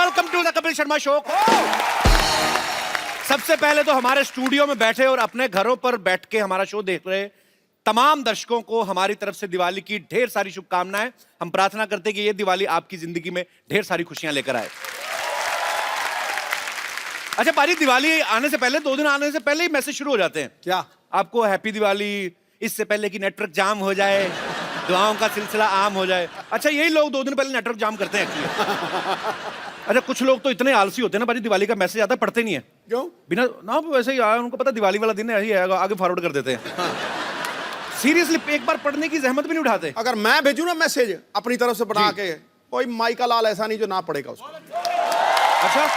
Welcome to the Kapil Sharma show. सबसे पहले तो हमारे स्टूडियो में बैठे और अपने घरों पर बैठ के हमारा शो देख रहे तमाम दर्शकों को हमारी तरफ से दिवाली की ढेर सारी शुभकामनाएं। हम प्रार्थना करते हैं कि ये दिवाली आपकी जिंदगी में ढेर सारी खुशियां लेकर आए। अच्छा पाजी, दिवाली आने से पहले 2 दिन आने से पहले ही मैसेज शुरू हो जाते हैं। क्या आपको हैप्पी दिवाली, इससे पहले कि नेटवर्क जाम हो जाए, दुआओं का सिलसिला आम हो जाए। अच्छा यही लोग 2 दिन पहले नेटवर्क जाम करते हैं एक्चुअली। अच्छा कुछ लोग तो इतने आलसी होते हैं ना भाई, दिवाली का मैसेज आता है पढ़ते नहीं है। क्यों? बिना ना वैसे ही आया, उनको पता दिवाली वाला दिन है, आएगा आगे फॉरवर्ड कर देते हैं। सीरियसली एक बार पढ़ने की जहमत भी नहीं उठाते। अगर मैं भेजूं ना मैसेज अपनी तरफ से बना के, कोई माइका लाल ऐसा नहीं जो ना पढ़ेगा उसको। अच्छा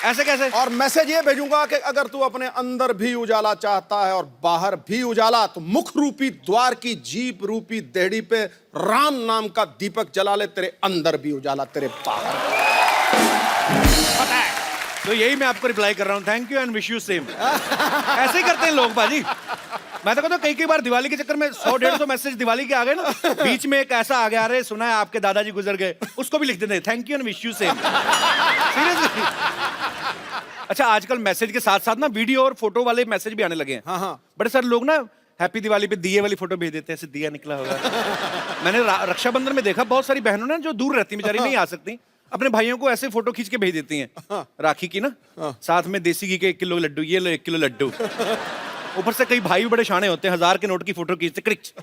ऐसे कैसे? और मैसेज ये भेजूंगा कि अगर तू अपने अंदर भी उजाला चाहता है और बाहर भी उजाला, तो मुख रूपी द्वार की जीप रूपी देहड़ी पे राम नाम का दीपक जला ले, तेरे अंदर भी उजाला तेरे बाहर। पता है तो यही मैं आपको रिप्लाई कर रहा हूँ, thank you and wish you same. ऐसे ही करते हैं लोग बाजी। मैं तो कहता हूँ कई बार दिवाली के चक्कर में 100-150 मैसेज दिवाली के आ गए ना, बीच में एक ऐसा आ गया, अरे सुना है आपके दादाजी गुजर गए, उसको भी लिख देते हैं thank you and wish you same. Seriously. अच्छा आजकल मैसेज के साथ साथ ना वीडियो और फोटो वाले मैसेज भी आने लगे हैं। हाँ। बड़े सारे लोग ना हैप्पी दिवाली पे दिए वाली फोटो भेज देते हैं, ऐसे दिया निकला होगा। मैंने रक्षाबंधन में देखा बहुत सारी बहनों ने जो दूर रहती बेचारी नहीं आ सकती, अपने भाइयों को ऐसे फोटो खींच के भेज देती हैं राखी की ना, साथ में देसी घी के 1 किलो लड्डू, ये लो 1 किलो लड्डू। ऊपर से कई भाई भी बड़े शाणे होते हैं, 1000 के नोट की फोटो खींचते, क्रिच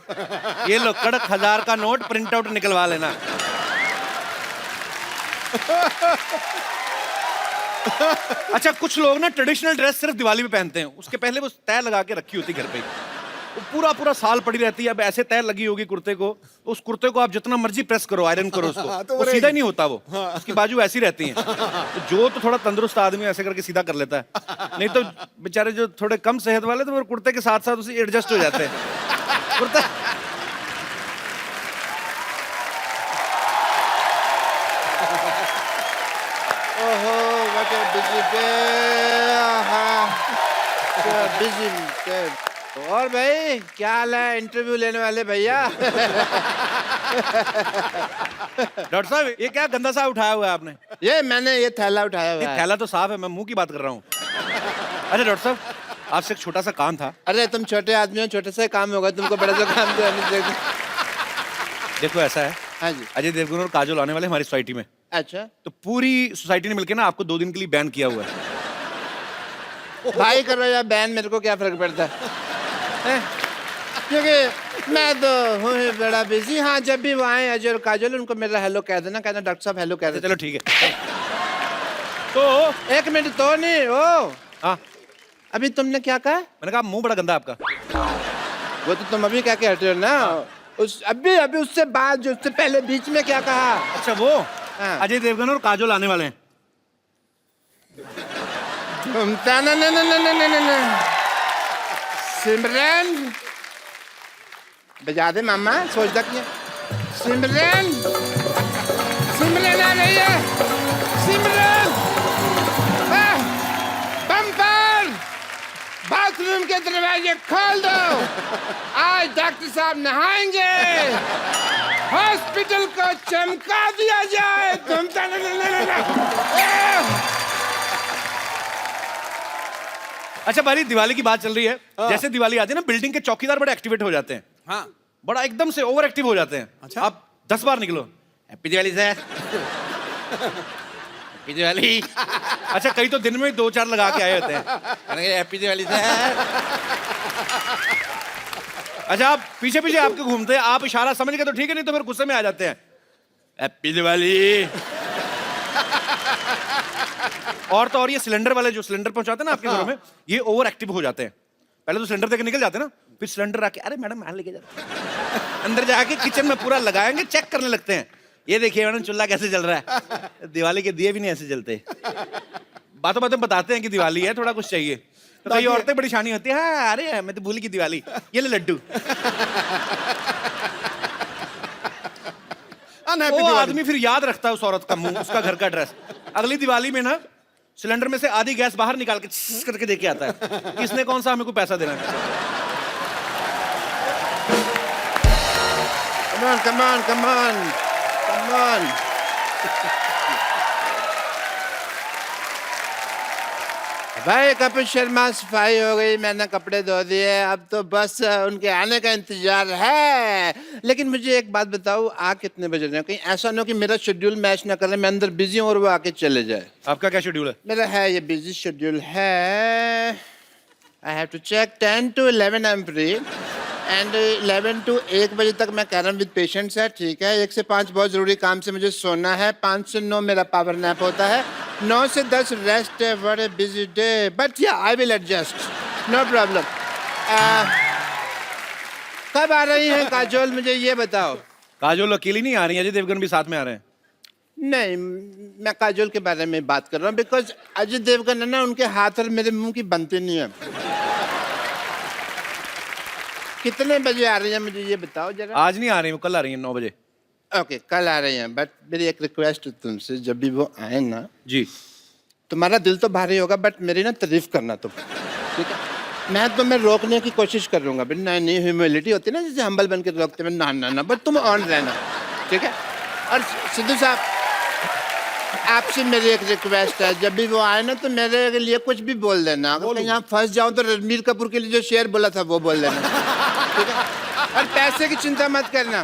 ये लो कड़क 1000 का नोट, प्रिंट आउट निकलवा लेना। अच्छा कुछ लोग ना ट्रेडिशनल ड्रेस सिर्फ दिवाली में पहनते हैं, उसके पहले वो तय लगा के रखी होती घर पे, वो पूरा साल पड़ी रहती है। अब ऐसे तय लगी होगी कुर्ते को, उस कुर्ते को आप जितना मर्जी प्रेस करो, आयरन करो उसको, तो वो सीधा ही नहीं होता, वो उसकी बाजू ऐसी रहती हैं। तो जो तो थोड़ा तंदुरुस्त आदमी ऐसे करके सीधा कर लेता है, नहीं तो बेचारे जो थोड़े कम सेहत वाले तो वो कुर्ते के साथ साथ उसे एडजस्ट हो जाते हैं। कुर्ता और भाई क्या हाल है इंटरव्यू लेने वाले भैया? डॉक्टर साहब ये क्या गंदा सा उठाया हुआ है आपने? ये मैंने ये थैला उठाया हुआ ये है। थैला तो साफ है, मैं मुंह की बात कर रहा हूँ। अच्छा डॉक्टर साहब आपसे एक छोटा सा काम था। अरे तुम छोटे आदमी हो, छोटे से काम होगा, तुमको बड़ा सा काम दिया। देखो ऐसा है, हाँ जी। अजय देवगन और काजोल आने वाले हमारी सोसाइटी में, अच्छा तो पूरी सोसाइटी ने मिलकर ना आपको 2 दिन के लिए बैन किया हुआ है। भाई करो या बैन, मेरे को क्या फर्क पड़ता है? क्योंकि मैं तो हूँ ही बड़ा बिजी। हाँ जब भी वो आए अजय और काजोल, उनको मेरा हेलो कह देना, कहना डॉक्टर साहब हेलो कह देना। चलो ठीक है। तो 1 मिनट तो नहीं ओ, हाँ अभी तुमने क्या कहा? मैंने कहा मुंह बड़ा गंदा आपका। वो तो तुम अभी क्या कह रहे हो ना, उस अभी उससे बाद जो उससे पहले बीच में क्या कहा? अच्छा वो हाँ। अजय देवगन और काजोल आने वाले हैं। ना सिमरन बजा दे मामा, सोचता क्या? सिमरन सिमरन आ रही है, सिमरन बम्पर बाथरूम के दरवाजे खोल दो, आज डॉक्टर साहब नहाएंगे, हॉस्पिटल को चमका दिया जाए। तुम अच्छा भाई दिवाली की बात चल रही है, जैसे दिवाली आती है ना बिल्डिंग के चौकीदार बड़े एक्टिवेट हो जाते हैं। हाँ बड़ा एकदम से ओवर एक्टिव हो जाते हैं। अच्छा। आप 10 बार निकलो happy Diwali sir, happy Diwali. अच्छा कई तो दिन में 2-4 लगा के आए होते हैं, हैप्पी दिवाली सर। अच्छा आप पीछे पीछे आपके घूमते हैं, आप इशारा समझ गए तो ठीक है, नहीं तो फिर गुस्से में आ जाते हैं, हैप्पी दिवाली। और तो और ये सिलेंडर वाले जो सिलेंडर पहुंचाते हैं ना आपके घरों में, ये ओवर एक्टिव हो जाते हैं। पहले तो सिलेंडर देके निकल जाते हैं ना, फिर सिलेंडर आके अरे मैडम मैं लेके जाता, अंदर जाके किचन में पूरा लगाएंगे, चेक करने लगते हैं, ये देखिए मैडम चूल्हा कैसे जल रहा है। दिवाली के दिए भी नहीं ऐसे जलते, बातों बातों बताते हैं कि दिवाली है, थोड़ा कुछ चाहिए। तो कई औरतें बड़ी शानी होती है, हाँ अरे मैं तो भूल गई दिवाली, ये ले लड्डू। वो आदमी फिर याद रखता है उस औरत का मुंह, उसका घर का एड्रेस। अगली दिवाली में ना सिलेंडर में से आधी गैस बाहर निकाल के करके देके आता है, किसने कौन सा हमें को पैसा देना है। Come on, come on, come on, come on. भाई कपिल शर्मा सफाई हो गई, मैंने कपड़े धो दिए, अब तो बस उनके आने का इंतजार है। लेकिन मुझे एक बात बताओ, आ कितने बज रहे हैं? कहीं ऐसा ना हो कि मेरा शेड्यूल मैच ना करे, मैं अंदर बिजी हूँ और वो आके चले जाए। आपका क्या शेड्यूल है? मेरा है ये बिजी शेड्यूल है। I have to check 10 to 11 I am free and 11 to 1 बजे तक मैं कैरम विद पेशेंट्स है, ठीक है। 1 से 5 बहुत जरूरी काम से मुझे सोना है, 5 से 9 मेरा पावर नैप होता है, 9 से 10 रेस्ट है। What a busy day, but ya I will adjust, no problem. कब आ रही हैं काजोल, मुझे ये बताओ? काजोल अकेली नहीं आ रही है, अजय देवगन भी साथ में आ रहे हैं। नहीं, मैं काजोल के बारे में बात कर रहा हूँ, बिकॉज अजय देवगन है ना, उनके हाथ और मेरे मुंह की बनती नहीं है। कितने बजे आ रही है मुझे ये बताओ जरा। आज नहीं आ रही, वो कल आ रही है 9 बजे। ओके, कल आ रही हैं, बट मेरी एक रिक्वेस्ट है तुमसे, जब भी वो आए ना, जी। तुम्हारा दिल तो भारी होगा बट मेरी ना तारीफ करना तुम, ठीक है। मैं तुम्हें रोकने की कोशिश करूंगा, बट नहीं, ह्यूमिलिटी होती है ना, जैसे हम्बल बन के रोकते हैं, ना, बट तुम ऑन रहना, ठीक है। और सिद्धू साहब, आपसे मेरी एक रिक्वेस्ट है, जब भी वो आए ना तो मेरे लिए कुछ भी बोल देना। अगर कहीं यहाँ फंस जाऊं तो रणबीर कपूर के लिए जो शेर बोला था वो बोल देना, ठीक है। और पैसे की चिंता मत करना,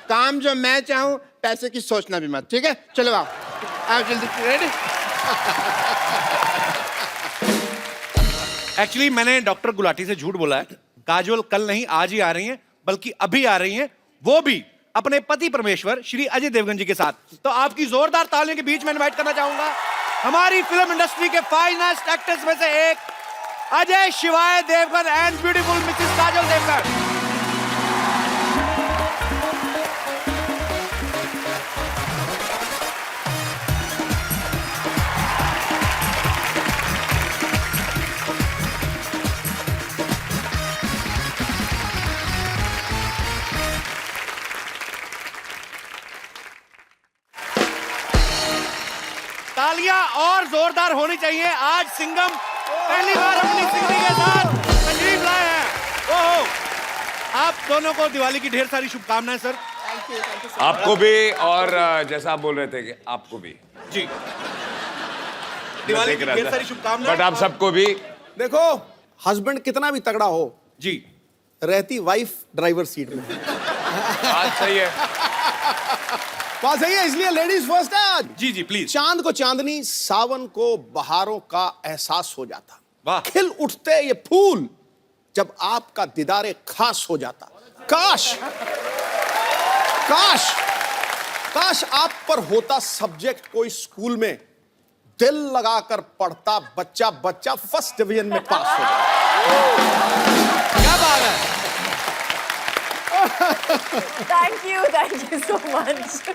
काम जो मैं चाहूँ, पैसे की सोचना भी मत, ठीक है। चलो आओ जल्दी, रेडी? एक्चुअली मैंने डॉक्टर गुलाटी से झूठ बोला है। काजोल कल नहीं आज ही आ रही हैं, बल्कि अभी आ रही हैं, वो भी अपने पति परमेश्वर श्री अजय देवगन जी के साथ। तो आपकी जोरदार तालियों के बीच में इनवाइट करना चाहूंगा हमारी फिल्म इंडस्ट्री के फाइनेस्ट एक्टर्स में से एक, Ajay Shivaay Devgan and beautiful Mrs Kajol Devgan. तालियां और जोरदार होनी चाहिए। आज सिंघम पहली बार अपनी सिंगनी के साथ तशरीफ लाए हैं। ओहो, आप दोनों को दिवाली की ढेर सारी शुभकामनाएं सर। आपको भी, और जैसा आप बोल रहे थे कि आपको भी जी, दिवाली की ढेर सारी शुभकामनाएं। बट आप सबको भी। देखो, हस्बैंड कितना भी तगड़ा हो, जी, रहती वाइफ ड्राइवर सीट में। आज सही है। बात सही है, इसलिए लेडीज फर्स्ट है आज। जी जी प्लीज। चांद को चांदनी, सावन को बहारों का एहसास हो जाता। वाह। खिल उठते ये फूल जब आपका दीदारे खास हो जाता। काश काश काश आप पर होता सब्जेक्ट कोई स्कूल में, दिल लगाकर पढ़ता बच्चा बच्चा फर्स्ट डिवीजन में पास हो जाता। क्या बात है। Thank you so much.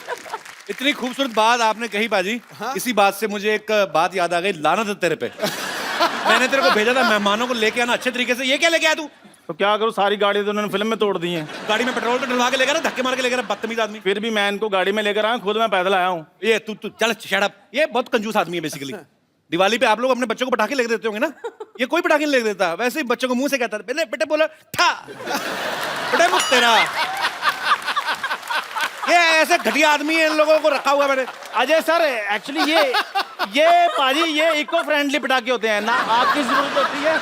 इतनी खूबसूरत बात आपने कही बाजी। हाँ? इसी बात से मुझे एक बात याद आ गई। लानत है तेरे पे। मैंने तेरे को भेजा था मेहमानों को लेके आना अच्छे तरीके से, ये क्या लेके आया तू? तो क्या करूं, सारी गाड़ी तो उन्होंने फिल्म में तोड़ दी है। गाड़ी में पेट्रोल तो डलवा के लेकर, धक्के मार के लेकर, बदतमीज आदमी। फिर भी मैं इनको गाड़ी में लेकर आया, खुद मैं पैदल आया हूँ। ये तू तू चल शट अप। ये बहुत कंजूस आदमी है बेसिकली। दिवाली पे आप लोग अपने बच्चों को पटाखे लेके देते होंगे ना, ये कोई पटाखे नहीं लेके देता। वैसे ही बच्चों को मुंह से कहता है, बेटे बेटे बोला ठा बेटे मुझ तेरा। ये ऐसे घटिया आदमी है, इन लोगों को रखा हुआ मैंने। अजय सर, एक्चुअली ये पाजी, ये इको फ्रेंडली पटाखे होते हैं। ना आग की जरूरत होती है,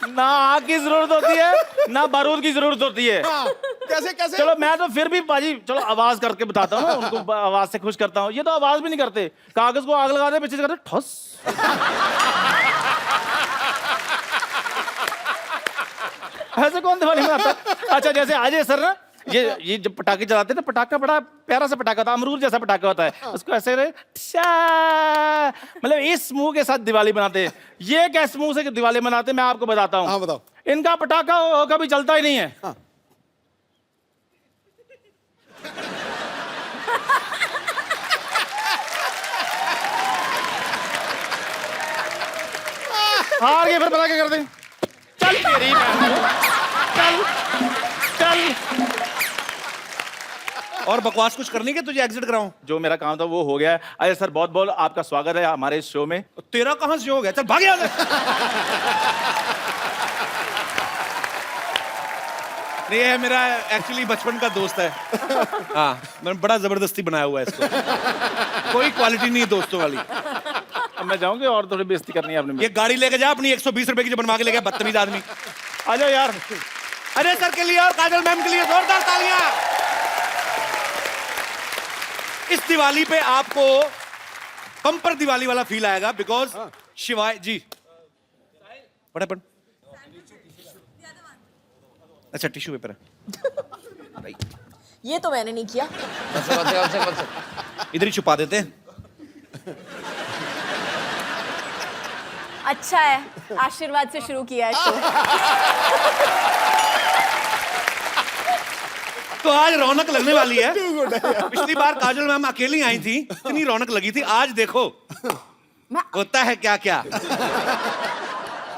ना आग की जरूरत होती है, ना बारूद की जरूरत होती है। कैसे कैसे? चलो मैं तो फिर भी पाजी, चलो आवाज करके बताता हूँ, उनको आवाज से खुश करता हूँ। ये तो आवाज भी नहीं करते, कागज को आग लगा दे, पीछे से करते ठस। ऐसे कौन दिवाली में आता? अच्छा, जैसे अजय सर ना, ये जब पटाखे चलाते हैं ना, पटाखा बड़ा प्यारा सा पटाखा होता है, अमरूद जैसा पटाखा होता है। उसको ऐसे मतलब इस मुंह के साथ दिवाली बनाते हैं। ये कैसे मुंह से दिवाली बनाते हैं, मैं आपको बताता हूँ। हाँ बताओ। इनका पटाखा कभी चलता ही नहीं है। हाँ। हार गए, फिर पटाखे कर दें। चल तेरी बहन, चल चल। और बकवास कुछ करनी है, तुझे एग्जिट कराऊं? जो मेरा काम था वो हो गया है। अजय सर, बहुत बहुत आपका स्वागत है हमारे इस शो में। तेरा कहां से हो गया? चल भाग यहाँ से। नहीं, ये मेरा एक्चुअली बचपन का दोस्त है। हाँ, मैंने बड़ा जबरदस्ती बनाया हुआ है इसको। कोई क्वालिटी नहीं है दोस्तों वाली। अब मैं जाऊंगी और थोड़ी बेइज्जती करनी है आपने ये गाड़ी लेके जा अपनी 120 रुपए की जो बनवा के ले गया बदतमीज आदमी। आ जाओ यार। अरे सर के लिए और काजल मैम के लिए जोरदार तालियां। इस दिवाली पे आपको पंपर दिवाली वाला फील आएगा बिकॉज शिवाय जी बड़े अच्छा टिश्यू पेपर है ये तो मैंने नहीं किया। इधर ही छुपा देते हैं। अच्छा है आशीर्वाद से शुरू किया है शो। तो आज रौनक लगने वाली है। पिछली बार काजल मैम अकेली आई थी, इतनी रौनक लगी थी। आज देखो होता है क्या क्या।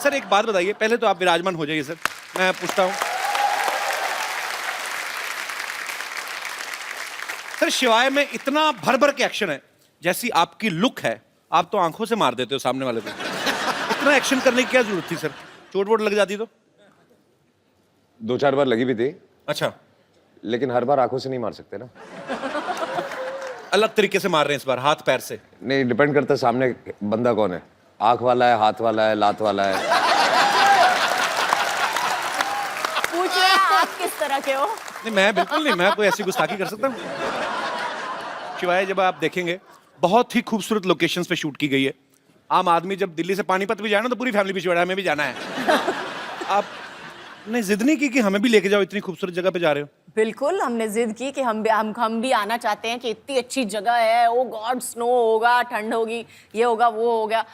सर एक बात बताइए, पहले तो आप विराजमान हो जाइए सर, मैं पूछता हूं सर शिवाय में इतना भर भर के एक्शन है, जैसी आपकी लुक है आप तो आंखों से मार देते हो सामने वाले को। इतना एक्शन करने की क्या जरूरत थी सर? चोट वोट लग जाती तो? 2-4 बार लगी भी थी, अच्छा लेकिन हर बार आंखों से नहीं मार सकते ना। अलग तरीके से मार रहे हैं इस बार, हाथ पैर से। नहीं, डिपेंड करता है सामने बंदा कौन है, आंख वाला है, हाथ वाला है, लात वाला है। पूछ रहे हैं आप किस तरह के हो? नहीं मैं बिल्कुल नहीं, मैं कोई ऐसी गुस्ताखी कर सकता हूँ? शिवाय जब आप देखेंगे बहुत ही खूबसूरत लोकेशंस पे शूट की गई है। आम आदमी जब दिल्ली से पानीपत भी जाए ना तो पूरी फैमिली पीछे पड़ा है, हमें भी जाना है। आपने जिद नहीं की कि हमें भी लेके जाओ, इतनी खूबसूरत जगह पे जा रहे हो? बिल्कुल हमने जिद की कि हम भी आना चाहते हैं कि इतनी अच्छी जगह है। ओ गॉड, स्नो होगा, ठंड होगी, ये होगा, वो हो गया।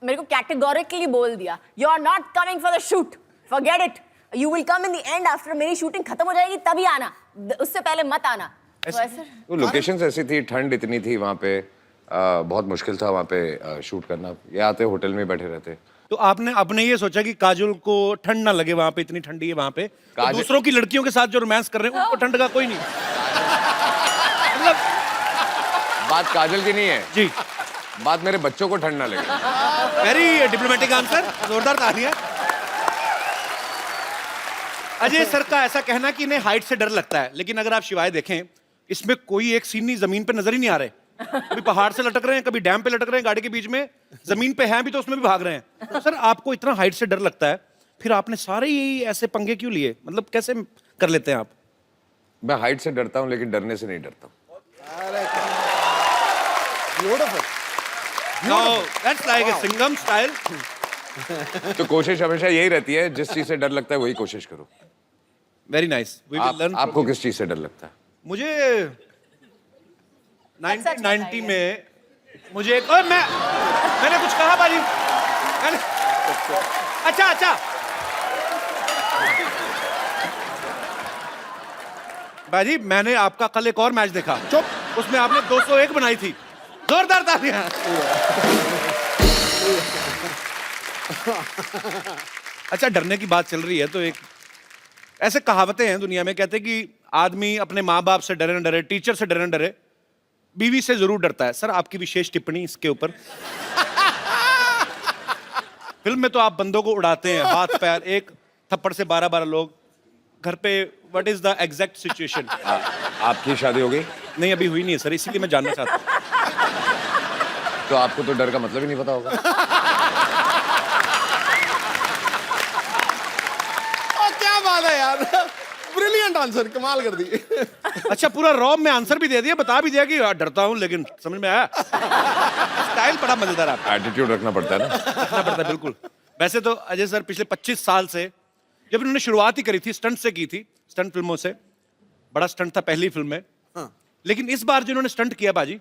मेरे को कैटेगोरिकली बोल दिया, you are not coming for the shoot, forget it, you will come in the end after मेरी शूटिंग खत्म हो जाएगी तभी आना, उससे पहले मत आना। तो ऐसे वो लोकेशंस ऐसी थी, ठंड इतनी थी वहाँ पे, बहुत मुश्किल था वहाँ पे शूट करना। ये आते होटल में बैठे रहते। तो आपने ये सोचा कि काजल को ठंड ना लगे, वहां पे इतनी ठंडी है वहां पे, तो दूसरों की लड़कियों के साथ जो रोमांस कर रहे हैं उनको ठंड का कोई नहीं। मतलब बात काजल की नहीं है जी, बात मेरे बच्चों को ठंड ना लगे। वेरी डिप्लोमेटिक आंसर, जोरदार तालियां। अजय सर का ऐसा कहना कि इन्हें हाइट से डर लगता है, लेकिन अगर आप शिवाय देखें इसमें कोई एक सीन नहीं जमीन पे नजर ही नहीं आ रहे। कभी पहाड़ से लटक रहे हैं, कभी डैम पे लटक रहे हैं, गाड़ी के बीच में जमीन पे हैं भी तो उसमें भी भाग रहे हैं। तो सर आपको इतना हाइट से डर लगता है, फिर आपने सारे ही ऐसे पंगे क्यों लिए? मतलब कैसे कर लेते हैं आप? मैं हाइट से डरता हूँ लेकिन डरने से नहीं डरता। No, that's like a Singham style. तो कोशिश हमेशा यही रहती है, जिस चीज से डर लगता है वही कोशिश करो। Very nice, we will learn. आपको किस चीज से डर लगता है? मुझे 1990 में मुझे एक, मैंने कुछ कहा बाजी, अच्छा बाजी, मैंने आपका कल एक और मैच देखा, चुप, उसमें आपने 201 बनाई थी। जोरदार तालियां। अच्छा डरने की बात चल रही है तो एक ऐसे कहावतें हैं दुनिया में, कहते हैं कि आदमी अपने माँ बाप से डरे न डरे, टीचर से डरे न डरे, बीवी से जरूर डरता है। सर आपकी विशेष टिप्पणी इसके ऊपर। फिल्म में तो आप बंदों को उड़ाते हैं, हाथ पैर, एक थप्पड़ से 12-12 लोग घर पे। What is the exact situation? आपकी शादी हो गई? नहीं अभी हुई नहीं है सर, इसीलिए मैं जानना चाहता हूँ। तो आपको तो डर का मतलब ही नहीं पता होगा। क्या बात है यार, ब्रिलियंट आंसर, कमाल कर दी। अच्छा पूरा रॉब में आंसर भी दे दिया, बता भी दिया कि यार डरता हूँ, लेकिन समझ में आया। स्टाइल बड़ा मजेदार आपका। एटीट्यूड रखना पड़ता है ना। रखना पड़ता है बिल्कुल। वैसे तो अजय सर पिछले 25 साल से, जब इन्होंने शुरुआत ही करी थी स्टंट से की थी, स्टंट फिल्मों से, बड़ा स्टंट था पहली फिल्म में। लेकिन इस बार जो इन्होंने स्टंट किया बाजी,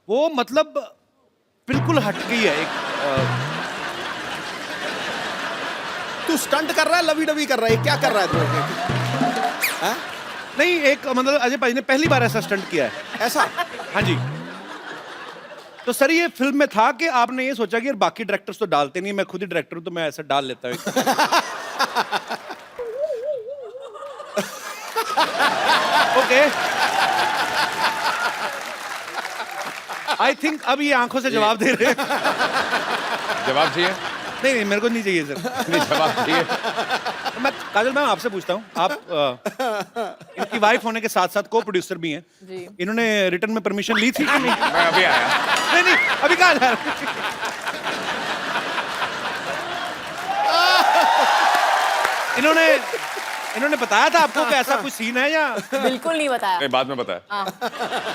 वो मतलब बिल्कुल हट गई है। एक तू स्टंट कर रहा है, लवी डवी कर रहा है, क्या कर रहा है तू? नहीं, एक मतलब अजय भाई ने पहली बार ऐसा स्टंट किया है। ऐसा? हाँ जी। तो सर ये फिल्म में था कि आपने ये सोचा कि यार बाकी डायरेक्टर्स तो डालते नहीं, मैं खुद ही डायरेक्टर हूं तो मैं ऐसा डाल लेता हूँ। ओके, आई थिंक अब ये आंखों से जवाब दे रहे हैं। जवाब चाहिए? नहीं मेरे को नहीं चाहिए सर। नहीं, जवाब चाहिए। मैं काजल मैम आपसे पूछता हूँ, आप आपकी वाइफ होने के साथ साथ को प्रोड्यूसर भी हैं जी। इन्होंने रिटर्न में परमिशन ली थी कि नहीं? मैं अभी आया। नहीं अभी कहाँ जा रहे हैं? इन्होंने बताया था आपको कि ऐसा कोई सीन है या? बिल्कुल नहीं बताया। नहीं, बाद में बताया। हाँ।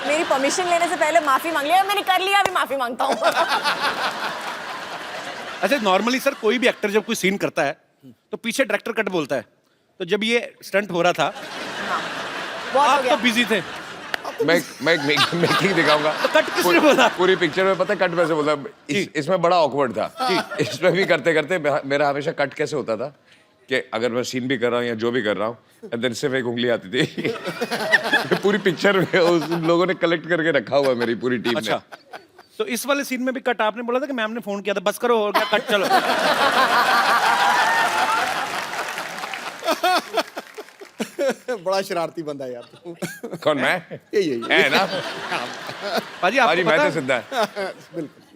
मेरी परमिशन लेने से पहले माफी मांग लिया, मैंने कर लिया, अभी माफी मांगता हूँ। अच्छा नॉर्मली सर कोई भी एक्टर जब कोई सीन करता है तो पीछे डायरेक्टर कट बोलता है, तो जब ये स्टंट हो रहा था बहुत हो आप गया। तो बिजी थे, मैं मेकिंग दिखाऊंगा। तो कट किसने बोला? पूरी पिक्चर में पता है कट कैसे बोला? इसमें बड़ा ऑकवर्ड था। इसमें भी करते करते मेरा हमेशा कट कैसे होता था कि अगर मैं सीन भी कर रहा हूँ या जो भी कर रहा हूँ देन सिर्फ एक उंगली आती थी। पूरी पिक्चर में उस लोगों ने कलेक्ट करके रखा हुआ है मेरी पूरी टीम ने। अच्छा तो इस वाले सीन में भी कट आपने बोला था कि मैम ने फोन किया था बस करो और क्या कट चलो। बड़ा शरारती बंदा है यार तू। कौन मैं? यही है ना? पाजी पाजी आपको मैं पता तो है? सिद्धा है।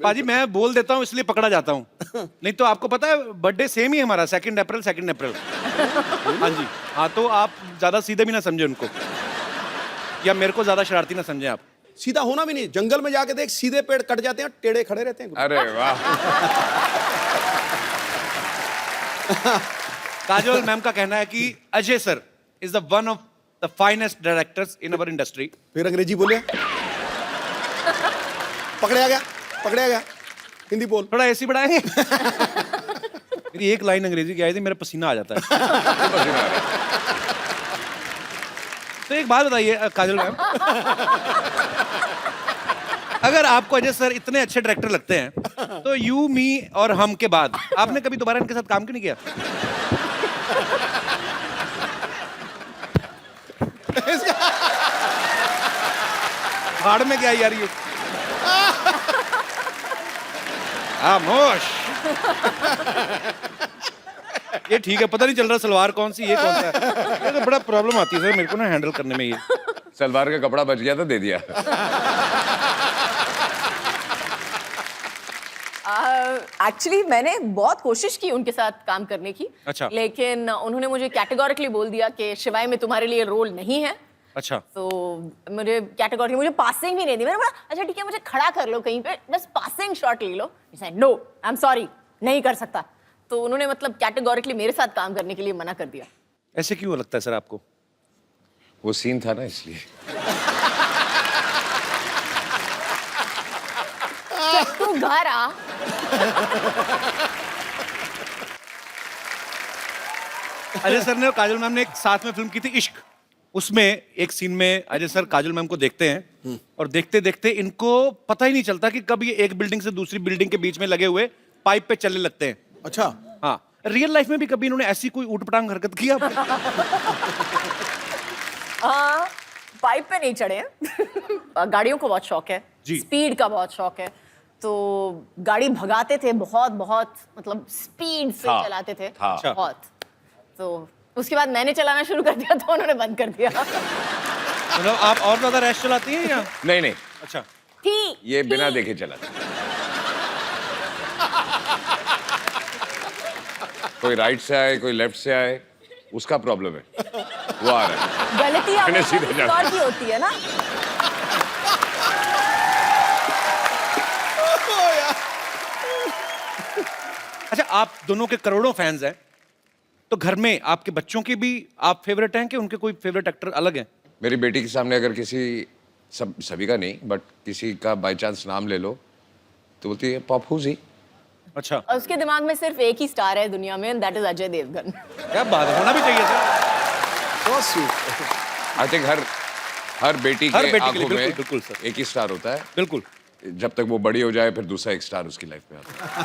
पाजी मैं बोल देता हूँ इसलिए पकड़ा जाता हूँ, नहीं तो आपको पता है बर्थडे सेम ही है हमारा 2 अप्रैल। हाँ जी हाँ, तो आप ज्यादा सीधे भी ना समझे उनको या मेरे को ज्यादा शरारती ना समझे आप। सीधा होना भी नहीं, जंगल में जाके देख सीधे पेड़ कट जाते हैं, टेढ़े खड़े रहते हैं। अरे वाह। काजोल मैम का कहना है कि Ajay sir is the one of the finest directors in our industry. फिर अंग्रेजी बोले, पकड़या गया। हिंदी बोल। थोड़ा ऐसी बढ़ाएंगे। मेरी एक लाइन अंग्रेजी की आई थी, मेरा पसीना आ जाता है। तो एक बात बताइए काजल मैम, अगर आपको अजय सर इतने अच्छे डायरेक्टर लगते हैं तो यू मी और हम के बाद आपने कभी दोबारा इनके साथ काम क्यों नहीं किया? भाड़ में क्या यार ये? खामोश। ये ठीक है, पता नहीं चल रहा सलवार कौन सी ये कौन सा है। ये तो बड़ा प्रॉब्लम आती है सर मेरे को ना हैंडल करने में ये। सलवार का कपड़ा बच गया तो दे दिया। एक्चुअली मैंने बहुत कोशिश की उनके साथ काम करने की। अच्छा। लेकिन उन्होंने मुझे कैटेगोरिकली बोल दिया कि शिवाय में तुम्हारे लिए रोल नहीं है। अच्छा तो मुझे कैटेगोरी, मुझे पासिंग भी नहीं दी। मैंने बोला अच्छा ठीक है मुझे खड़ा कर लो कहीं पे, बस पासिंग शॉट ले लो। नो आई एम सॉरी, नहीं कर सकता। तो उन्होंने मतलब कैटेगोरिकली मेरे साथ काम करने के लिए मना कर दिया। ऐसे क्यों लगता है सर आपको? वो सीन था ना इसलिए। तू घर आ। अजय सर ने और काजल मैम ने एक साथ में फिल्म की थी इश्क। उसमें एक सीन में अजय सर काजल मैम को देखते हैं और देखते देखते इनको पता ही नहीं चलता कि कब ये एक बिल्डिंग से दूसरी बिल्डिंग के बीच में लगे हुए पाइप पे चलने लगते हैं। अच्छा हाँ, रियल लाइफ में भी कभी इन्होंने ऐसी कोई ऊटपटांग हरकत की आपने? हाँ, पाइप पे नहीं चढ़े हैं। गाड़ियों को बहुत शौक है जी। स्पीड का बहुत शौक है, तो गाड़ी भगाते थे बहुत बहुत, मतलब स्पीड से था, चलाते थे था। बहुत। तो उसके बाद मैंने चलाना शुरू कर दिया तो उन्होंने बंद कर दिया। मतलब आप और ज्यादा रैश चलाती हैं या? नहीं अच्छा थी ये बिना देखे चला था। कोई राइट से आए कोई लेफ्ट से आए उसका प्रॉब्लम है, वो आ रहा है। गलती मैंने हमेशा सीधे किसी जाना। और की होती है ना। अच्छा, आप दोनों के करोड़ों फैंस हैं, तो घर में आपके बच्चों के भी आप फेवरेट हैं कि उनके कोई फेवरेट एक्टर अलग हैं? मेरी बेटी के सामने अगर किसी सभी का नहीं बट किसी का बाय चांस नाम ले लो तो बोलती है पप्पू जी। अच्छा, और उसके दिमाग में सिर्फ एक ही स्टार है दुनिया में, दैट इज अजय देवगन। क्या बात है, होना भी चाहिए sir. so sweet। I think हर बेटी हर के बेटी के लिए, आंखों बिल्कुल, में बिल्कुल सर। एक ही स्टार होता है, बिल्कुल। जब तक वो बड़ी हो जाए फिर दूसरा एक स्टार उसकी लाइफ में आता है।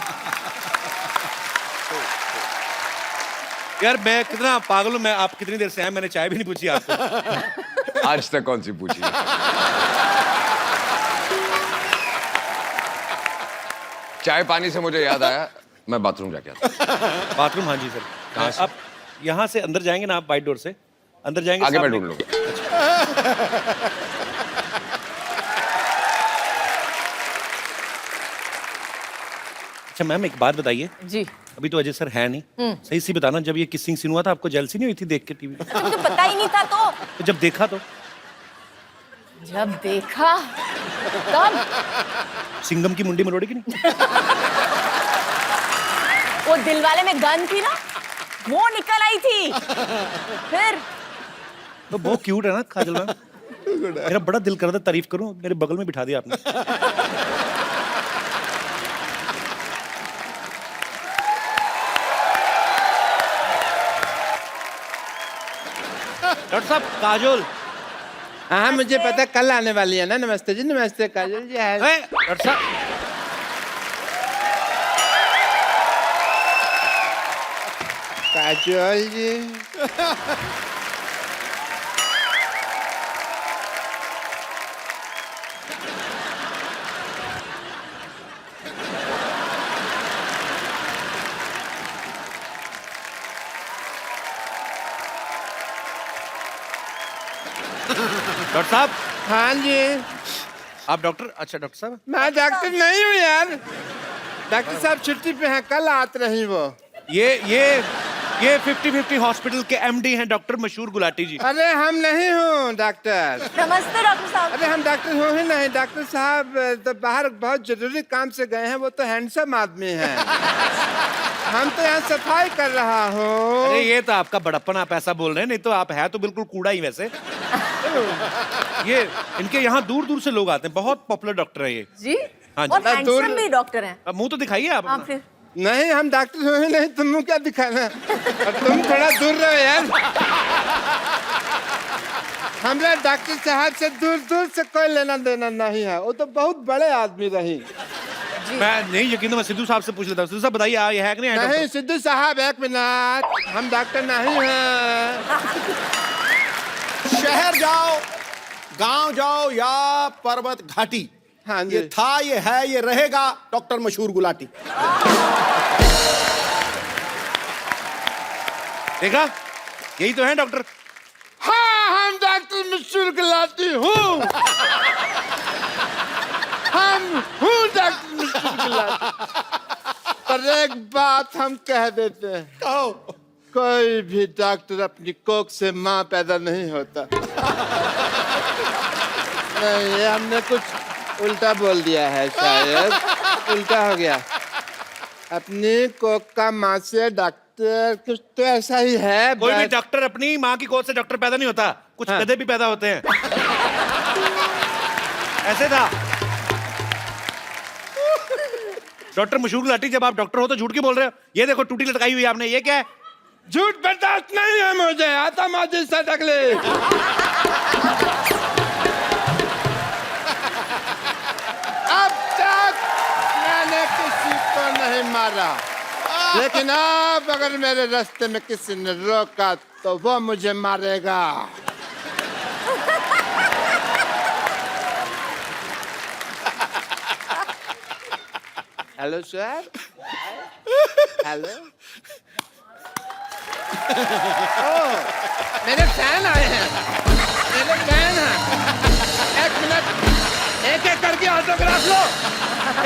यार मैं कितना पागल हूँ, मैं आप कितनी देर से हैं, मैंने चाय भी नहीं पूछी आपको। आज तक कौन सी पूछी है? चाय पानी से मुझे याद आया मैं बाथरूम जाके आता। बाथरूम? हाँ जी सर। कहाँ से? आप यहाँ से अंदर जाएंगे ना, आप बाइट डोर से अंदर जाएंगे, आगे मैं सामने- ढूंढ लूंगा। अच्छा मैम एक बात बताइए, जी। अभी तो अजय सर है नहीं, सही सी बताना, जब ये किसिंग सीन हुआ था आपको जेलसी नहीं हुई थी देख के टीवी? तो पता ही नहीं था तो जब देखा तो जब देखा तब सिंघम की मुंडी मरोड़ी की नहीं? वो दिलवाले में गन थी ना, वो निकल आई थी। फिर तो बहुत क्यूट है ना काजल मैम। मेरा बड़ा दिल कर रहा था तारीफ करूं, मेरे बगल में बिठा दिया आपने। डॉक्टर साहब काजोल। हाँ मुझे पता कल आने वाली है ना। नमस्ते जी, नमस्ते काजल जी। है डॉक्टर साहब काजल जी। डॉक्टर साहब हाँ जी। आप डॉक्टर? अच्छा डॉक्टर साहब मैं डॉक्टर नहीं हूँ यार। डॉक्टर साहब छुट्टी पे हैं, कल आते रही वो। ये 50-50 हॉस्पिटल के एमडी हैं डॉक्टर मशहूर गुलाटी जी। अरे हम नहीं हूँ डॉक्टर। नमस्ते डॉक्टर साहब। अरे हम डॉक्टर हो ही नहीं। डॉक्टर साहब तो बाहर बहुत जरूरी काम से गए हैं, वो तो हैंडसम आदमी हैं। हम तो यहाँ सफाई कर रहा हूँ। अरे ये तो आपका बड़प्पन, आप ऐसा बोल रहे हैं, नहीं तो आप है तो बिल्कुल कूड़ा ही वैसे। ये इनके यहाँ दूर दूर से लोग आते हैं, बहुत पॉपुलर डॉक्टर है ये। जी हाँ जी। और हैंडसम भी डॉक्टर हैं। अब मुंह तो दिखाइए आप हाँ अपना। फिर नहीं हम डॉक्टर हो ही नहीं, तुम क्या दिखाना। और तुम थोड़ा दूर रहो यार। हमरा डॉक्टर साहब से दूर दूर से कोई लेना देना नहीं है, वो तो बहुत बड़े आदमी रही। मैं नहीं यकीन, तो मैं सिद्धू साहब से पूछ लेता हूँ। सिद्धू साहब बताइए ये है कि नहीं है नहीं डॉक्टर? सिद्धू साहब एक मिनट, हम डॉक्टर नहीं हैं। शहर जाओ, गांव जाओ या पर्वत घाटी, हाँ जी। ये था, ये है, ये रहेगा डॉक्टर मशहूर गुलाटी। देखा, यही तो है डॉक्टर। हाँ हम डॉक्टर मशहूर गुलाटी हूँ। हम हूँ डॉक्टर मशहूर गुलाटी। पर एक बात हम कह देते हैं, कहो। कोई भी डॉक्टर अपनी कोख से माँ पैदा नहीं होता। नहीं ये हमने कुछ उल्टा बोल दिया है, शायद उल्टा हो गया। अपनी कोख का माँ से डॉक्टर कुछ तो ऐसा ही है। कोई भी बस- डॉक्टर अपनी माँ की गोद से डॉक्टर पैदा नहीं होता, कुछ हाँ। गधे भी पैदा होते हैं। ऐसे था। डॉक्टर मशहूर गुलाटी, जब आप डॉक्टर हो तो झूठ क्यों बोल रहे हो? ये देखो टूटी लटकाई हुई है आपने, ये क्या है? झूठ बर्दाश्त नहीं है मुझे, आता माजी से तकलीफ। अब तक मैंने किसी को नहीं मारा, लेकिन अब अगर मेरे रास्ते में किसी ने रोका तो वो मुझे मारेगा। Hello sir. हेलो। मेरे फैन आए हैं, मेरे फैन हैं। एक मिनट, एक एक करके ऑटोग्राफ लो।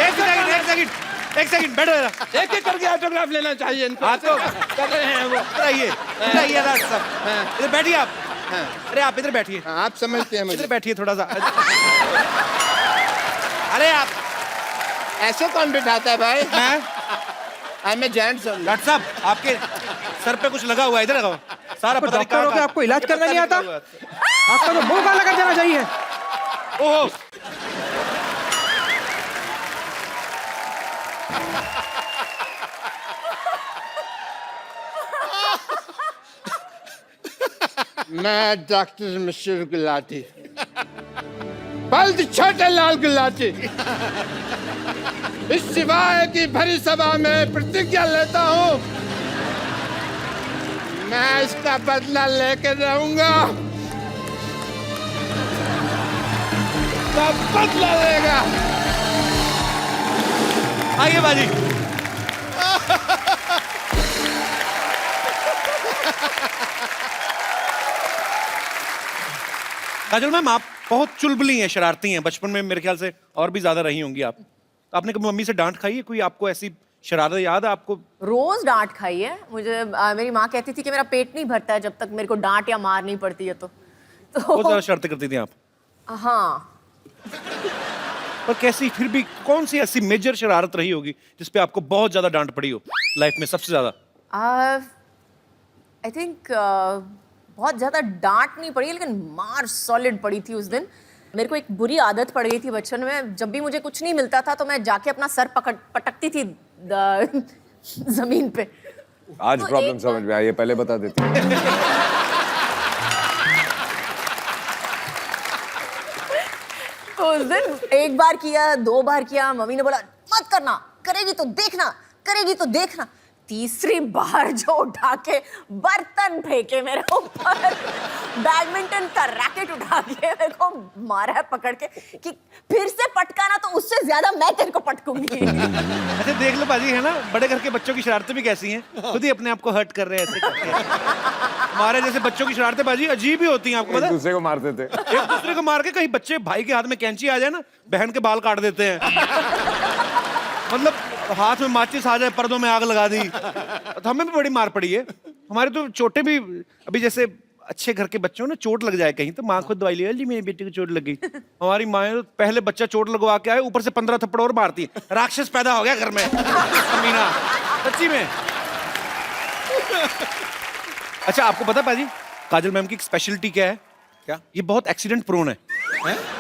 एक सेकंड बैठो जरा। एक एक करके ऑटोग्राफ लेना चाहिए इनको। हाँ तो कर रहे हैं वो। इधर आइए, इधर आइए डॉक्टर साहब। हाँ। इधर बैठिए आप। हाँ। अरे आप इधर बैठिए, हाँ, आप समझते हैं इधर मुझे। बैठिए थोड़ा सा। अरे आप, ऐसे कौन बिठाता है भाई? मैं आई मैं जेंट्स हूँ। डॉक्टर साहब आपके सर पे कुछ लगा हुआ है, इधर लगाओ। सारा पता नहीं डॉक्टर हो के कहाँ- आपको इलाज करना नहीं आता? लगा हुआ है। आपका तो मुंह काला कर देना चाहिए। ओहो, मैं डॉक्टर मशहूर गुलाटी, बल्द छोटे लाल गुलाटी, इस सिवाय की भरी सभा में प्रतिज्ञा लेता हूँ, मैं इसका बदला लेके रहूंगा। सब बदला लेगा। आइए बाजी। काजल मैम, आप बहुत चुलबुली हैं, शरारती हैं। बचपन में मेरे ख्याल से और भी ज्यादा रही होंगी आप। आपने कभी मम्मी से डांट खाई है? कोई आपको ऐसी शरारत याद है आपको? रोज डांट खाई है मुझे। मेरी माँ कहती थी कि मेरा पेट नहीं भरता है जब तक मेरे को डांट या मार नहीं पड़ती है तो बहुत ज्यादा शरारतें करती थी आप। हाँ। पर कैसी, फिर भी कौन सी ऐसी मेजर शरारत रही होगी जिसपे आपको बहुत ज्यादा डांट पड़ी हो लाइफ में, सबसे ज्यादा? आई थिंक बहुत ज्यादा डांट नहीं पड़ी लेकिन मार सॉलिड पड़ी थी उस दिन। मेरे को एक बुरी आदत पड़ गई थी बचपन में, जब भी मुझे कुछ नहीं मिलता था तो मैं जाके अपना सर पटकती थी जमीन पे। आज तो प्रॉब्लम एक समझ में आई, ये पहले बता देते। तो उस दिन एक बार किया, 2 बार किया, मम्मी ने बोला मत करना, करेगी तो देखना, करेगी तो देखना। तीसरी बार जो उठा के बर्तन फेंके मेरे ऊपर, बैडमिंटन का रैकेट उठा के मेरे को मारा है पकड़ के कि फिर से पटकाना तो उससे ज्यादा मैं तेरे को पटकूंगी। अच्छा देख लो पाजी, है ना, बड़े घर के बच्चों की शरारतें भी कैसी हैं, खुद ही अपने आप को हर्ट कर रहे हैं ऐसे करके। हमारे जैसे बच्चों की शरारतें पाजी अजीब ही होती हैं, आपको पता एक है? दूसरे को मारते थे। एक दूसरे को मार के, कहीं बच्चे भाई के हाथ में कैंची आ जाए ना, बहन के बाल काट देते हैं। मतलब हाथ में माचिस आ जाए, पर्दों में आग लगा दी। तो हमें भी बड़ी मार पड़ी है। हमारे तो चोटें भी, अभी जैसे अच्छे घर के बच्चों ने चोट लग जाए कहीं तो माँ खुद दवाई ले, जी मेरी बेटी को चोट लग गई। हमारी माँ तो पहले बच्चा चोट लगवा के आए, ऊपर से 15 थप्पड़ और मारती, राक्षस पैदा हो गया घर में। मीना सच्ची में। अच्छा आपको पता पाजी, काजल मैम की एक स्पेशलिटी क्या है? क्या? ये बहुत एक्सीडेंट प्रोन है।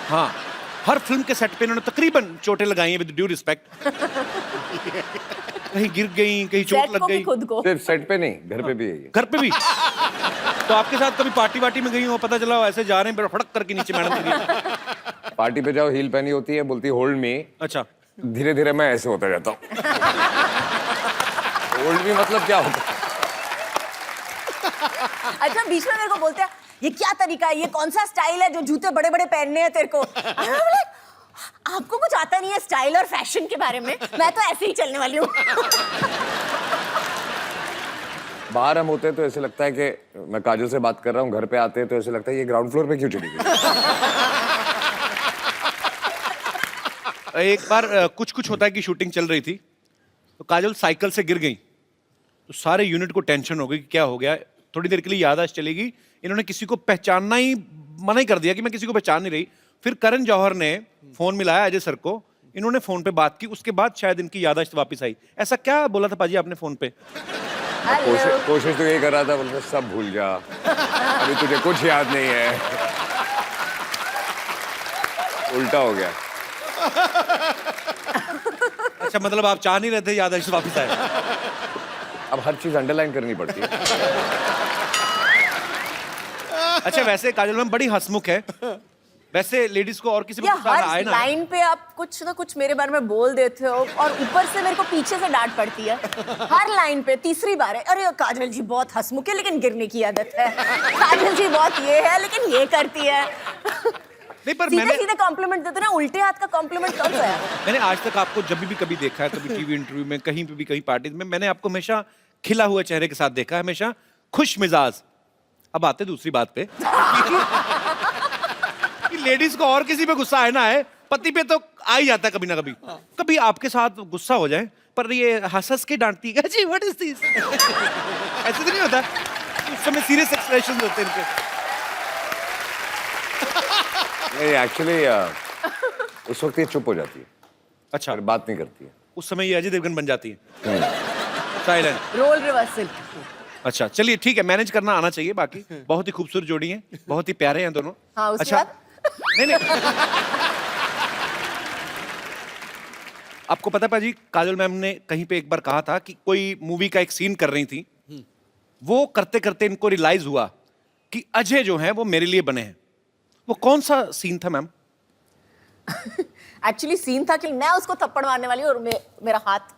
हाँ, हर फिल्म के सेट पे इन्होंने तकरीबन चोटें लगाई हैं, विद ड्यू रिस्पेक्ट। कहीं गिर गई, कहीं चोट सेट लग को भी गई। खुद को। सिर्फ सेट पे नहीं, घर पे भी है ये। घर पे भी। तो आपके साथ कभी पार्टी वार्टी में गई हो, पता चला हो ऐसे जा रहे हैं, फड़क करके नीचे मैडम गिरी। पार्टी पे जाओ, हील पहनी होती है, बोलती होल्ड मी। अच्छा, धीरे धीरे मैं ऐसे होता जाता हूँ। होल्ड मी मतलब क्या होता है? अच्छा बीच में मेरे को बोलते हैं ये क्या तरीका है, ये कौन सा स्टाइल है जो जूते बड़े बड़े पहनने हैं तेरे को। आपको कुछ आता नहीं है स्टाइल और फैशन के बारे में, मैं तो ऐसे ही चलने वाली हूँ। बाहर हम होते हैं तो ऐसे लगता है कि मैं काजल से बात कर रहा हूँ, घर पे आते हैं तो ऐसे लगता है ये ग्राउंड फ्लोर पे क्यों चली गई। एक बार कुछ कुछ होता है कि शूटिंग चल रही थी तो काजल साइकिल से गिर गई, तो सारे यूनिट को टेंशन हो गई कि क्या हो गया। थोड़ी देर के लिए याददाश्त चलेगी, इन्होंने किसी को पहचानना ही मना ही कर दिया कि मैं किसी को पहचान नहीं रही। फिर करण जौहर ने फोन मिलाया अजय सर को, इन्होंने फोन पे बात की, उसके बाद शायद इनकी याददाश्त वापस आई। ऐसा क्या बोला था पाजी आपने फोन पे? कोशिश तो यही कर रहा था, बोलते सब भूल जा, अभी तुझे कुछ याद नहीं है। उल्टा हो गया। अच्छा मतलब आप चाह नहीं रहे थे याददाश्त वापस आए? अब हर चीज अंडरलाइन करनी पड़ती है। अच्छा वैसे काजल मैम बड़ी हंसमुख है, वैसे लेडीज को और किसी को या गुस्सा ना आए हर ना। लाइन पे आप कुछ ना कुछ मेरे बारे में बोल देते हो और ऊपर से मेरे को पीछे से डांट पड़ती है हर लाइन पे। तीसरी बार है, अरे काजल जी बहुत हंसमुख है लेकिन गिरने की आदत है, काजल जी बहुत ये है लेकिन ये करती है। नहीं पर सीधे सीधे कॉम्प्लीमेंट देते ना, उल्टे हाथ का कॉम्प्लीमेंट कौन सा है? मैंने आज तक आपको जब भी कभी देखा है, कभी टीवी इंटरव्यू में, कहीं पे भी, कहीं पार्टी में, मैंने आपको हमेशा खिला हुआ चेहरे के साथ देखा है, हमेशा खुश मिजाज। अब आते दूसरी बात पे कि लेडीज को और किसी पे गुस्सा आए ना आए, पति पे तो आ ही जाता है कभी ना कभी। कभी आपके साथ गुस्सा हो जाए पर ये हंस हंस के डांटती है, जी व्हाट इज दिस, ऐसे तो नहीं होता? उस समय सीरियस एक्सप्रेशंस होते हैं इनके। नहीं एक्चुअली उस वक्त ये चुप हो जाती है, अच्छा, फिर बात नहीं करती है। उस समय ये अजय देवगन बन जाती है, साइलेंट। Role reversal. अच्छा चलिए ठीक है, मैनेज करना आना चाहिए। बाकी बहुत ही खूबसूरत जोड़ी है, बहुत ही प्यारे हैं दोनों। हाँ उसके अच्छा बाद नहीं आपको पता पाजी, काजल मैम ने कहीं पे एक बार कहा था कि कोई मूवी का एक सीन कर रही थी, वो करते करते इनको रियलाइज हुआ कि अजय जो है वो मेरे लिए बने हैं। वो कौन सा सीन था मैम? एक्चुअली सीन था कि मैं उसको थप्पड़ मारने वाली हूँ और मेरा हाथ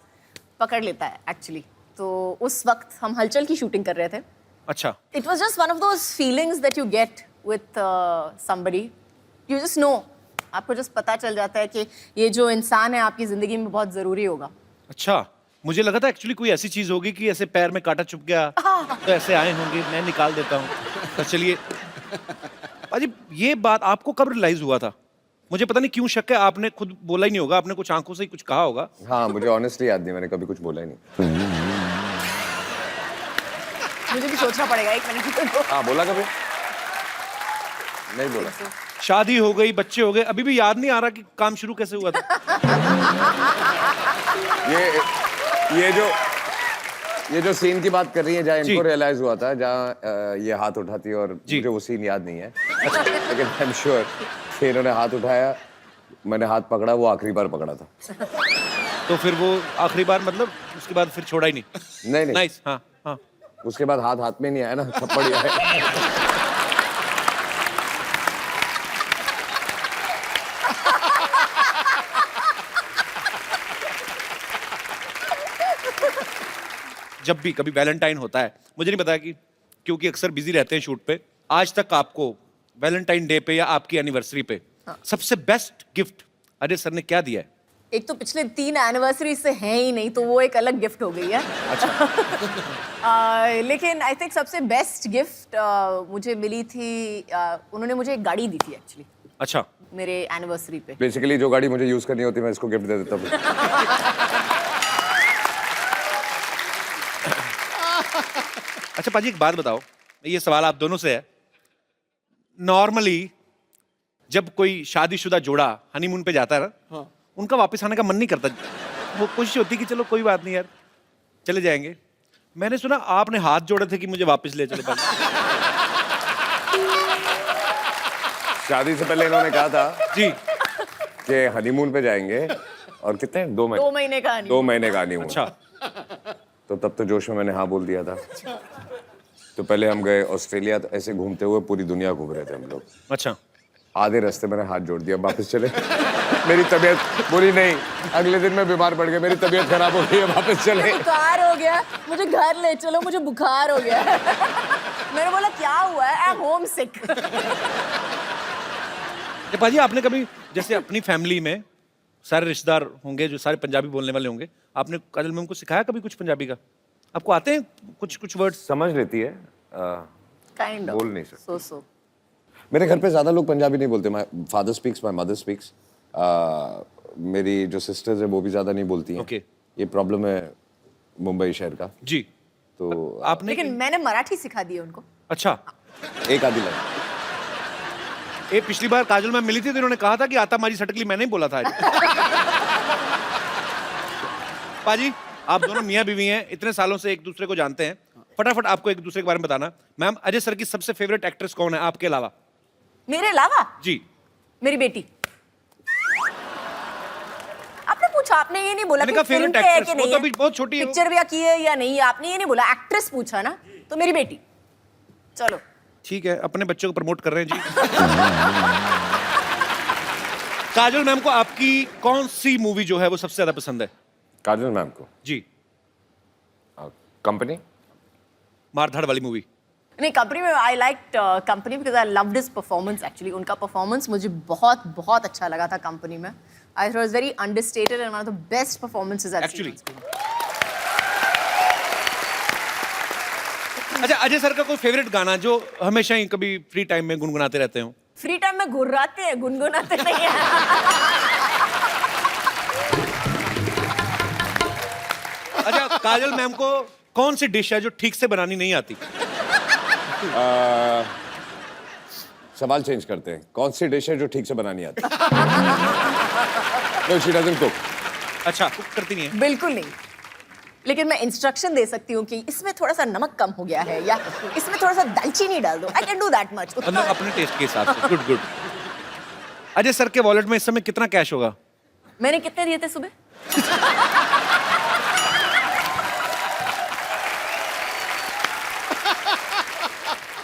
पकड़ लेता है एक्चुअली। तो उस वक्त हम हलचल की शूटिंग कर रहे थे। अच्छा, it was just one of those feelings that you get with somebody, you just know, आपको जस्ट पता चल जाता है कि ये जो इंसान है आपकी जिंदगी में बहुत जरूरी होगा। अच्छा मुझे लगा था एक्चुअली कोई ऐसी चीज होगी कि ऐसे पैर में कांटा चुभ गया तो ऐसे आए होंगे, मैं निकाल देता हूँ। तो चलिए पाजी, ये बात आपको कब रियलाइज हुआ था मुझे पता नहीं क्यों शक है, आपने खुद बोला ही नहीं होगा, आपने कुछ आंखों से ही कुछ कहा होगा। हाँ, मुझे ऑनेस्टली याद नहीं, मैंने कभी कुछ बोला ही नहीं। मुझे भी सोचना पड़ेगा एक मिनट। हाँ, बोला कभी नहीं बोला। शादी हो गई, बच्चे हो गए, अभी भी याद नहीं आ रहा कि काम शुरू कैसे हुआ था। ये जो सीन की बात कर रही है, जहाँ जी। इनको रियलाइज हुआ था, जहाँ ये हाथ उठाती है, और जी। मुझे वो सीन याद नहीं है, लेकिन आई एम श्योर कि इन्होंने हाथ उठाया, मैंने हाथ पकड़ा, वो आखिरी बार पकड़ा था। तो फिर वो आखिरी बार मतलब उसके बाद फिर छोड़ा ही नहीं। नहीं। नाइस। हाँ हाँ। उसके बाद हाथ हाथ में नहीं आया ना, थप्पड़ ही आया। जब भी कभी वैलेंटाइन होता है, मुझे नहीं पता कि क्योंकि अक्सर बिजी रहते हैं शूट पे, आज तक आपको वैलेंटाइन डे पे या आपकी एनिवर्सरी पे सबसे बेस्ट गिफ्ट अजय सर ने क्या दिया है? एक तो पिछले 3 एनिवर्सरी से हैं ही नहीं, तो वो एक अलग गिफ्ट हो गई है। लेकिन आई थिंक सबसे बेस्ट गिफ्ट मुझे मिली थी, उन्होंने मुझे एक गाड़ी दी थी एक्चुअली अच्छा। मेरे एनिवर्सरी पे। बेसिकली जो गाड़ी मुझे यूज करनी होती है, मैं इसको गिफ्ट दे देता हूँ। अच्छा पाजी, एक बात बताओ, ये सवाल आप दोनों से है। नॉर्मली जब कोई शादीशुदा जोड़ा हनीमून पे जाता है ना, उनका वापस आने का मन नहीं करता, वो कोशिश होती कि चलो कोई बात नहीं यार, चले जाएंगे। मैंने सुना आपने हाथ जोड़े थे कि मुझे वापस ले चले पाए। शादी से पहले इन्होंने कहा था जी। कि हनीमून पे जाएंगे, और कितने 2 महीने 2 महीने का नहीं। 2 महीने का हनीमून। अच्छा। तो तब तो जोश में मैंने हाँ बोल दिया था। तो पहले हम गए ऑस्ट्रेलिया, तो ऐसे घूमते हुए पूरी दुनिया घूम रहे थे हम लोग। अच्छा। आधे रास्ते मैंने हाथ जोड़ दिया, वापस चले। मेरी तबीयत बुरी नहीं, अगले दिन मैं बीमार पड़ गया, मेरी तबीयत खराब हो गई है, वापस चले। बुखार हो गया, मुझे घर ले चलो, मुझे बुखार हो गया। मैंने बोला क्या हुआ है? आई एम होम सिक। पाजी, आपने कभी जैसे अपनी फैमिली में सारे रिश्तेदार होंगे जो सारे पंजाबी बोलने वाले होंगे, आपने काजल मैम को सिखाया कभी कुछ पंजाबी का? आपको आते हैं कुछ वर्ड्स? समझ लेती है, काइंड ऑफ बोल नहीं सकते। सो मेरे घर पे ज्यादा लोग पंजाबी नहीं बोलते। My father speaks, my mother speaks. मेरी जो सिस्टर्स है वो भी ज्यादा नहीं बोलती हैं। Okay. ये प्रॉब्लम है मुंबई शहर का। जी। तो आपने लेकिन मैंने मराठी सिखा दी है उनको। अच्छा। एक आधी लाइन। ये पिछली बार काजल मैम मिली थी तो इन्होंने कहा था कि आता मारी सटकली मैंने ही बोला था। पाजी, आप दोनों मियाँ बीवी हैं, इतने सालों से एक दूसरे को जानते हैं, फटाफट आपको एक दूसरे के बारे में बताना। मैम, अजय सर की सबसे फेवरेट एक्ट्रेस कौन है आपके अलावा? मेरे अलावा? जी। मेरी बेटी। आपने पूछा, आपने ये नहीं बोला मैंने कि कहा फिल्म favorite पे है actress, कि वो नहीं तो है, अभी बहुत छोटी है वो। पिक्चर भी की है या नहीं है, आपने ये नहीं बोला, एक्ट्रेस पूछा ना, तो मेरी बेटी। चलो ठीक है, अपने बच्चों को प्रमोट कर रहे हैं जी। काजल मैम को आपकी कौन सी मूवी जो है वो सबसे ज्यादा पसंद है? काजल मैम को जी। कंपनी, मारधाड़ वाली मूवी। नहीं, कंपनी में I like company because I loved his performance actually. उनका परफॉर्मेंस मुझे बहुत बहुत अच्छा लगा था कंपनी में। I thought was very understated and one of the best performances I have seen. अच्छा, अजय सर का कोई फेवरेट गाना जो हमेशा ही कभी फ्री टाइम में गुनगुनाते रहते हो? फ्री टाइम में गुर्राते हैं, गुनगुनाते नहीं हैं। अच्छा, काजल मैम को कौन सी डिश है जो ठीक से बनानी नहीं आती? सवाल चेंज करते हैं। कौन सी डिश है जो ठीक से बनानी आती? No, she doesn't cook. अच्छा, कुक करती नहीं है? बिल्कुल नहीं, लेकिन मैं इंस्ट्रक्शन दे सकती हूँ कि इसमें थोड़ा सा नमक कम हो गया है या इसमें थोड़ा सा दालचीनी डाल दो। I can do that much. मतलब अपने टेस्ट के हिसाब से। Good good. अजय सर के वॉलेट में इस समय कितना कैश होगा? मैंने कितने दिए थे सुबह?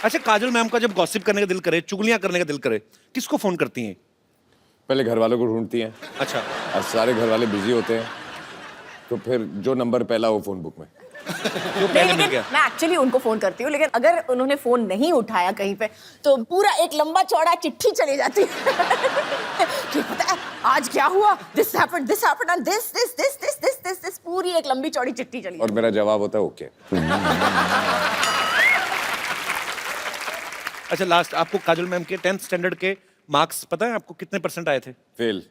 अच्छा, काजल मैम का जब गॉसिप करने का दिल करे, चुगलियां करने का दिल करे, किसको फोन करती हैं? पहले घर वालों को ढूंढती हैं, अच्छा। और सारे घर वाले बिजी होते हैं, तो फिर जो नंबर पहला हो फोन बुक में। जो पहले नहीं, मिल गया। मैं एक्चुअली उनको फोन करती हूँ, लेकिन अगर उन्होंने फोन नहीं उठाया कहीं पे तो पूरा एक लंबा चौड़ा चिट्ठी चली जाती है कि पता है आज क्या हुआ, दिस हैपेंड एंड दिस, पूरी एक लंबी चौड़ी चिट्ठी चली और मेरा जवाब होता है ओके। अच्छा, लास्ट आपको काजल मैम के 10th स्टैंडर्ड के मार्क्स पता है आपको कितने % आए थे? फेल।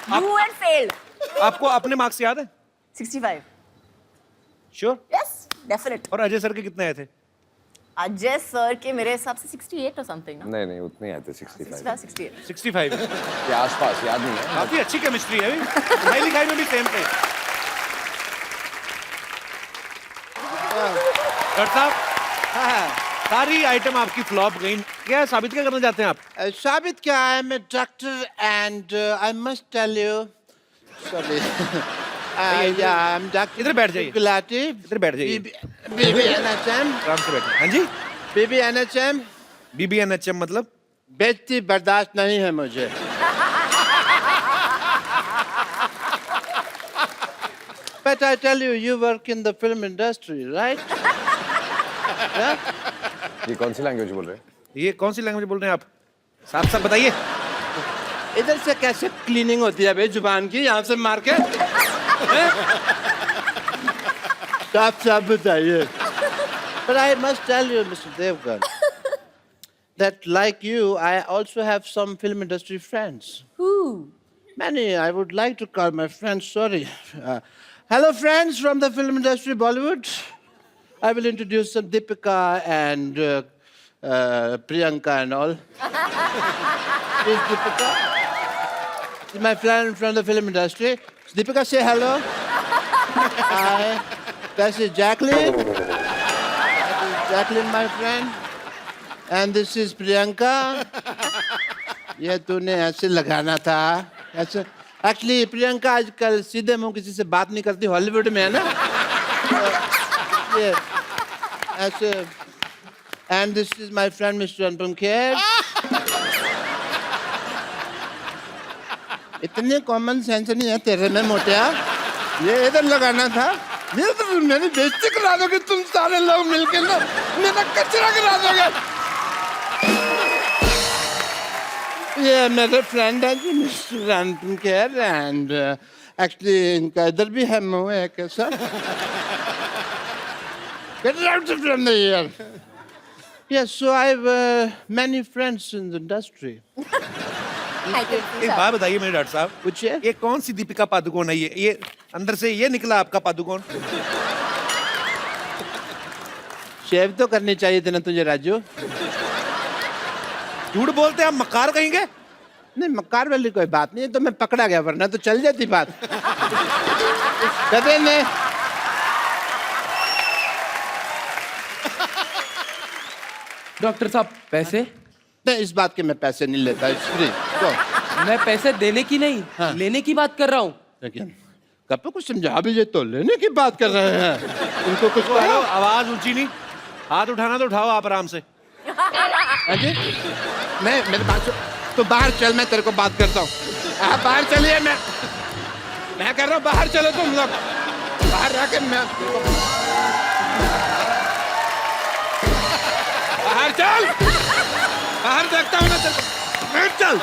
You had failed. आपको अपने मार्क्स याद है? 65. श्योर? Yes, definite. और अजय सर के कितने आए थे? अजय सर के मेरे हिसाब से 68 or something, ना? नहीं नहीं उतने आए थे 65 68. 65 के आसपास, याद नहीं है। काफी अच्छी केमिस्ट्री है पढ़ाई लिखाई में भी सेम थे। डॉक्टर साहब सारी आइटम आपकी फ्लॉप गई, क्या साबित क्या करना चाहते हैं आप? साबित क्या है, मैं doctor and I must tell you, sorry, I am doctor इधर बैठ जाइए। गुलाटी, इधर बैठ जाइए। BBNHM, आराम से बैठिए। हाँ जी, BBNHM, BBNHM मतलब? बेइज्जती बर्दाश्त नहीं है मुझे। But I tell you, you work in the film industry, right? Yeah? ये कौन सी लैंग्वेज बोल रहे हैं? ये कौन सी लैंग्वेज बोल रहे हैं आप? साफ साफ बताइए। इधर से कैसे क्लीनिंग होती है भाई जुबान की, यहाँ से मार के? साफ साफ बताइए। But I must tell you, Mr. Devgan, that like you, I also have some film industry friends. Who? Many, I would like to call my friends, sorry. Hello, friends from the film industry, Bollywood. I will introduce some Deepika and Priyanka and all. Is Deepika? She's my friend from the film industry. Deepika, say hello. Hi. This is Jacqueline. That is Jacqueline, my friend. And this is Priyanka. ये तूने ऐसे लगाना था ऐसे। Actually Priyanka आजकल सीधे मुंह किसी से बात नहीं करती, हॉलीवुड में है ना, ये ऐसे। And this is my friend mister Anupam Kher. इतने कॉमन सेंस नहीं है तेरे में मोटिया, ये इधर लगाना था। ये तो मेरी बेइज्जती करा दोगे तुम सारे लोग मिलके ना, मेरा कचरा करा दोगे। ये मेरे फ्रेंड है ji mister Anupam Kher, and actually इनका इधर भी है मुंह है कैसा। Get out from here. Yes, so I have many friends in the industry. एक बात बताइए मेरे डॉक्टर साहब, पूछिए। ये कौन सी दीपिका पादुकोण है? ये अंदर से ये निकला आपका पादुकोण? शेव तो करनी चाहिए थी ना तुझे राजू। झूठ बोलते हैं आप, मक्कार कहेंगे? नहीं, मक्कार वाली कोई बात नहीं है, तो मैं पकड़ा गया, वरना तो चल जाती बात। गधे ने डॉक्टर साहब पैसे? नहीं, इस बात के मैं पैसे नहीं लेता, इट्स फ्री। तो मैं पैसे देने की नहीं, हाँ। लेने की बात कर रहा हूँ। लेकिन कब कुछ समझा भी, ये तो लेने की बात कर रहे हैं। उनको कुछ हेलो, आवाज ऊंची नहीं, हाथ उठाना तो उठाओ आप आराम से। हाँ जी? मैं मेरे पास तो बाहर चल, मैं तेरे को बात करता हूँ। आप बाहर चलिए, मैं कर रहा हूँ, बाहर चलो तुम लोग, बाहर रह मैं बाहर चल, बाहर देखता हूँ ना तेरे को, मैं चल।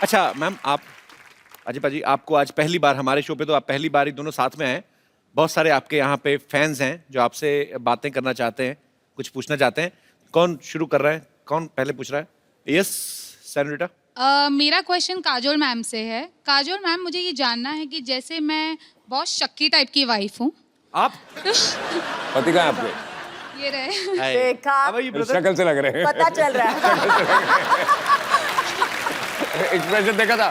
अच्छा मैम, आप अजय पाजी, आपको आज पहली बार हमारे शो पे, तो आप पहली बार ही दोनों साथ में आए। बहुत सारे आपके यहाँ पे फैंस हैं जो आपसे बातें करना चाहते हैं, कुछ पूछना चाहते हैं। कौन शुरू कर रहा है? कौन पहले पूछ रहा है? Yes senorita. मेरा क्वेश्चन काजोल मैम से है। काजोल मैम, मुझे ये जानना है कि जैसे मैं बहुत शक्की टाइप की वाइफ हूँ। आप पति कहाँ है आपके? ये रहे। देखा, अब ये ब्रदर शक्ल से लग रहे हैं। पता चल रहा है। एक्सप्रेशन देखा था?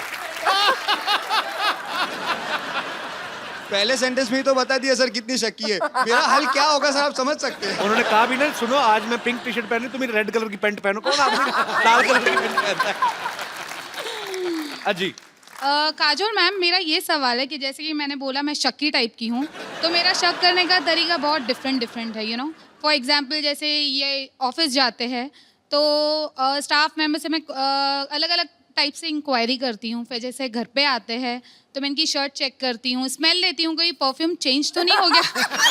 पहले सेंटेंस में ही तो बता दिया सर कितनी शक्की है। मेरा हल क्या होगा सर, आप समझ सकते हैं। उन्होंने कहा भी ना, सुनो आज मैं पिंक टी शर्ट पहनी, तुम रेड कलर की पैंट पहनो। कौन आदमी लाल कलर की पैंट पहनता है? अजी काजोल मैम, मेरा ये सवाल है कि जैसे कि मैंने बोला मैं शक्की टाइप की हूँ, तो मेरा शक करने का तरीका बहुत डिफरेंट है, यू नो। फॉर एग्जाम्पल, जैसे ये ऑफिस जाते हैं तो स्टाफ मेंबर से मैं अलग अलग टाइप से इंक्वायरी करती हूँ। फिर जैसे घर पे आते हैं तो मैं इनकी शर्ट चेक करती हूँ, स्मेल लेती हूँ, कोई परफ्यूम चेंज तो नहीं हो गया।